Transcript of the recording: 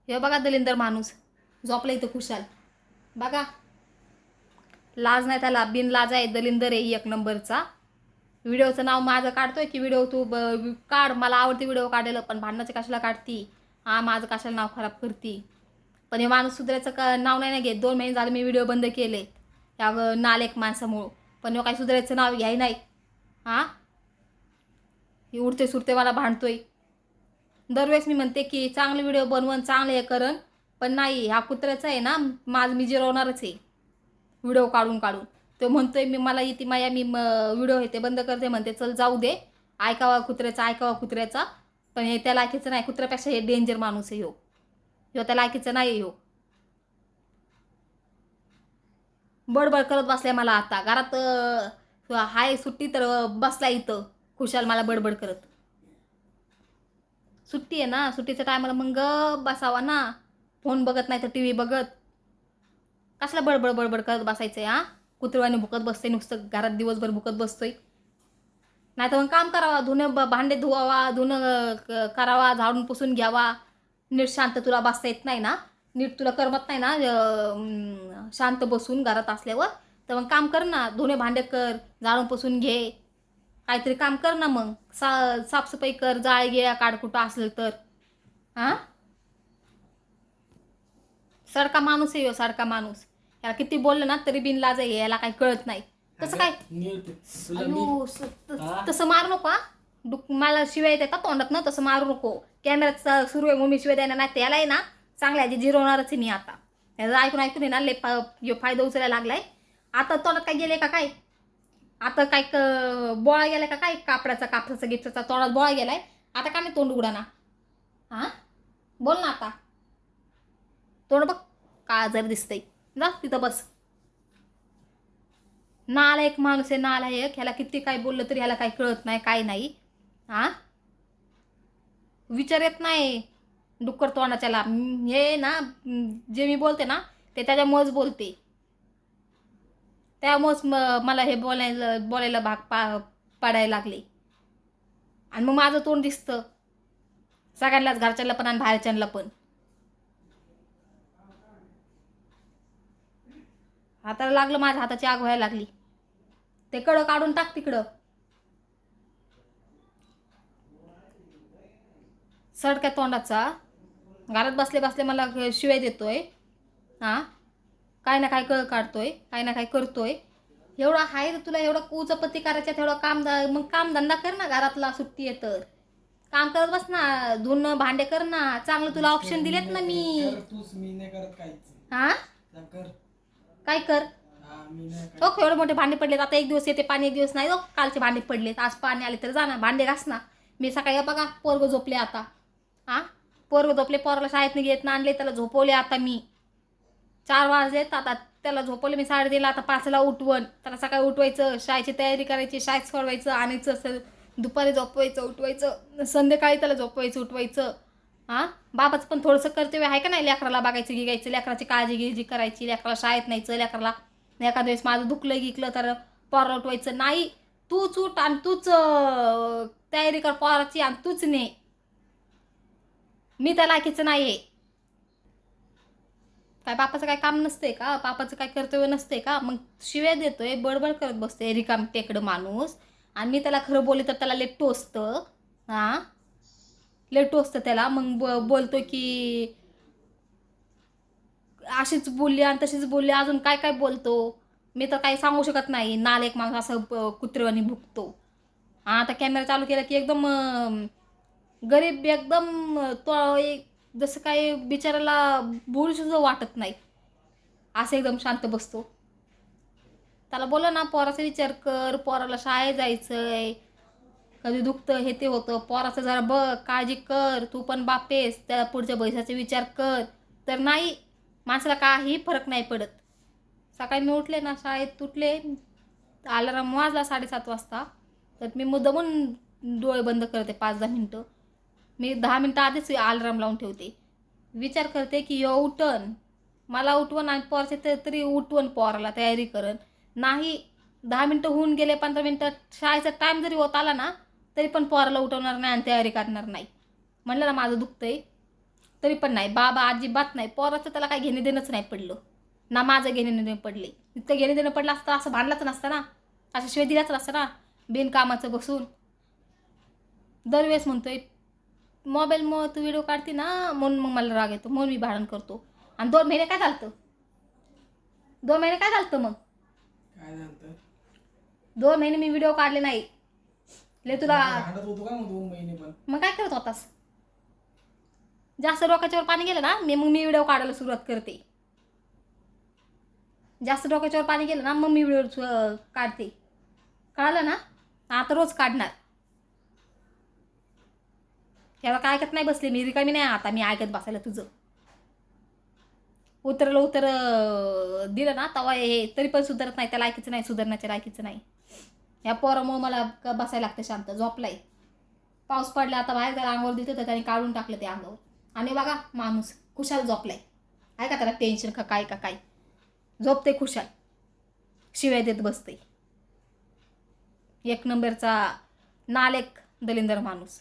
हे बघा दलिंदर माणूस झोपला इथं खुशाल. बघा लाज नाही त्याला, बिन लाज आहे, दलिंदर आहे एक नंबरचा. व्हिडिओचं नाव माझं काढतोय की व्हिडिओ तू काढ, मला आवडते व्हिडिओ काढायला, पण भांडणाचे कशाला काढती? हा माझं कशाला नाव खराब करती? पण हे माणूस सुधारायचं नाव नाही ना घेत. 2 महिने झाले मी व्हिडिओ बंद केले या नालेक माणसामुळं, पण हे काही सुधारायचं नाव घ्याय नाही. हां हे उडते सुरते मला भांडतोय. दरवेळेस मी म्हणते की चांगले व्हिडिओ बनवून चांगले हे करण, पण नाही, हा कुत्र्याचा आहे ना, माझं मी जिरवणारच आहे व्हिडिओ काढून काढून. तो म्हणतोय मी मला येते माया, मी व्हिडिओ हे ते बंद करते म्हणते. चल जाऊ दे, ऐकावा कुत्र्याचा, ऐकावा कुत्र्याचा. पण हे त्या लायकीचं नाही, कुत्र्यापेक्षा हे डेंजर माणूस आहे ह्यो. ह्यो त्या लायकीचं नाही. ह्यो बडबड करत बसलाय मला आता घरात. हाय सुट्टी तर बसला इथं खुशाल मला बडबड करत. सुट्टी आहे ना, सुट्टीच्या टायमाला मग बसावा ना, फोन बघत नाही तर टी व्ही बघत. कसला बडबड बडबड करत बसायचंय? हा कुत्र्याने भुकत बसतोय नुसतं घरात, दिवसभर भुकत बसतोय. नाही तर मग काम करावा, धुणं भांडे धुवावा, धुणं करावा, झाडून पुसून घ्यावा. नीट शांत तुला बसता येत नाही ना, नीट तुला करमत नाही ना शांत बसून घरात असल्यावर, तर मग काम कर ना, धुणे भांडे कर, झाडून पुसून घे, काहीतरी काम कर ना. मग साफसफाई कर, जाळ गिळ्या काढ कुठं असलं तर. हां सडका माणूस आहे, सडका माणूस. याला किती बोललं ना तरी बिनलाज आहे, याला काही कळत नाही. तसं काय अयो तसं मारू नको. मला शिवाय येते का तोंडात ना, तसं मारू नको. कॅमेऱ्यात सुरू आहे मम्मी शिवाय द्यायला नाही, त्याला आहे ना चांगल्या आधी जिरवणारच आहे मी आता. त्याचं ऐकून ऐकून आहे ना लय फायदा उचलायला लागलाय. आता तोंडात काय गेले का काय? आता काय बोळा गेलाय का काय? कापडाचा गिफ्टचा तोंडात बोळा गेलाय. आता का नाही तोंड उघडा ना? हां बोल ना आता. तोंड बघ का जर दिसतंय. जा तिथं बस. नालायक माणूस आहे, नालायक. ह्याला किती काय बोललं तरी ह्याला काही कळत नाही, काय नाही. हां विचार येत नाही डुक्कर तोंडाच्याला. हे ना जे मी बोलते ना ते त्याच्यामुळेच बोलते. त्यामुळेच मला हे बोलायला भाग पाडायला लागले. आणि मग माझं तोंड दिसतं सगळ्यांनाच, घरच्यांना पण आणि बाहेरच्यांना पण. हाताला लागलं, माझ्या हाताची आग व्हायला लागली. ते कडं काढून टाक तिकडं. सडक्या तोंडाचा घरात बसले बसले मला शिवाय देतोय. हां काय ना काय काढतोय, काय ना काय करतोय. एवढा हाय रे तुला, एवढं कुचपत्ती करायच्या, तेवढं काम मग कामधंदा कर ना घरातला. सुट्टी आहे तर काम करत बस ना, धुणं भांडे कर ना. चांगलं तुला ऑप्शन दिलेत ना मी. हां काय कर हो, एवढे मोठे भांडे पडलेत. आता एक दिवस येते पाणी, एक दिवस नाही. हो कालचे भांडे पडलेत, आज पाणी आले तर जाणार भांडे घास ना. मी सकाळी बघा पोरग झोपले आता. हां पोरग झोपले, पोराला शाळेत घेत ना आणले, त्याला झोपवले आता मी. 4 वाजलेत आता, त्याला झोपवले मी 3:30ला. आता 5ला उठवण. त्याला सकाळी उठवायचं, शाळेची तयारी करायची, शाळेत सोडवायचं, आणायचं, दुपारी झोपवायचं, उठवायचं, संध्याकाळी त्याला झोपवायचं, उठवायचं. हां बाबाचं पण थोडंसं कर्तव्य आहे का नाही? लेकराला बघायचं, गिगायचं, लेकराची काळजी गिळजी करायची, लेकराला शाळेत न्यायचं, लेकराला एखाद्या वेळेस माझं दुखलं गिकलं तर पोराला उठवायचं नाही. तूच उठ आणि तूच तयारी कर पोराची आणि तूच ने. मी त्या लायकीचं नाही आहे. काय बापाचं काय काम नसते का? बापाचं काय कर्तव्य नसते का? मग शिव्या देतोय, बडबड करत बसते रिकाम टेकडं माणूस. आणि मी त्याला खरं बोलले तर त्याला लेट टोचतं. हां लेट टोचतं त्याला. मग बोलतो की अशीच बोलली आणि तशीच बोलली, अजून काय काय बोलतो. मी तर काही सांगू शकत नाही. नालेक माणूस असं कुत्र्यावानी भुकतो. हां आता कॅमेरा चालू केला की एकदम गरीब, एकदम तो जसं काही बिचाराला बोलू सुद्धा वाटत नाही, असं एकदम शांत बसतो. त्याला बोला ना पोराचा विचार कर, पोराला शाळेत जायचंय, कधी दुखतं हे ते होतं, पोराचं जरा बघ, काळजी कर. तू पण बापेस, त्या पुढच्या भविष्याचा विचार कर. तर नाही, माणसाला काही फरक नाही पडत. सकाळी मी उठले ना, शाळेत उठले, अलार्म वाजला 7:30 वाजता, तर मी मुद्दामून डोळे बंद करते 5-10 मिनटं. मी 10 मिनटं आधीच अलार्म लावून ठेवते. विचार करते की यो उठन, मला उठवण आणि पोराचे तरी उठवण, पोराला तयारी करन. नाही 10 मिनटं होऊन गेले, 15 मिनटं शाळेचा टाईम जरी होत आला ना, तरी पण पोराला उठवणार नाही आणि तयारी करणार नाही. म्हणलं ना माझं दुखतंय. तरी पण नाही बाबा अजिबात नाही. पोराचं त्याला काही घेणे देणंच नाही पडलं ना. माझं घेणे देणं पडले. इतकं घेणे देणं पडलं असतं असं भांडलाच नसतं ना, असं शिवाय दिलाच नसतं ना बिनकामाचं बसून. दरवेळेस म्हणतोय मोबाईल मग तू व्हिडिओ काढते ना म्हणून मग मला राग येतो, म्हणून मी भांडण करतो. आणि 2 महिने काय झालं? 2 महिने काय झालं मग? काय झालं? 2 महिने मी व्हिडिओ काढले नाही. ले तुला भांडत होतो का मग 2 महिने पण? मग काय करत होतास? जास्त डोक्याच्यावर पाणी गेलं ना मग मी व्हिडिओ काढायला सुरुवात करते. जास्त डोक्याच्यावर पाणी गेलं ना मग मी व्हिडिओ काढते. कळालं ना? आता रोज काढणार. ह्याला काय ऐकत नाही बसले मी, रिकामी नाही आता मी ऐकत बसायला तुझं. उत्तर दिलं ना तवा हे तरी पण सुधारत नाही. त्याला ऐकायचं नाही, सुधारण्याच्या ऐकायचं नाही. ह्या पोरामुळे मला बसायला लागतं शांत. झोपलाय, पाऊस पडला आता बाहेर त्याला अंगावर देते तर त्याने काढून टाकलं ते अंगावर. आणि बघा माणूस खुशाल झोपलाय. आहे का त्याला टेन्शन का काय झोपते खुशाल, शिवाय देत बसते. 1 नंबरचा नालेक दलिंदर माणूस.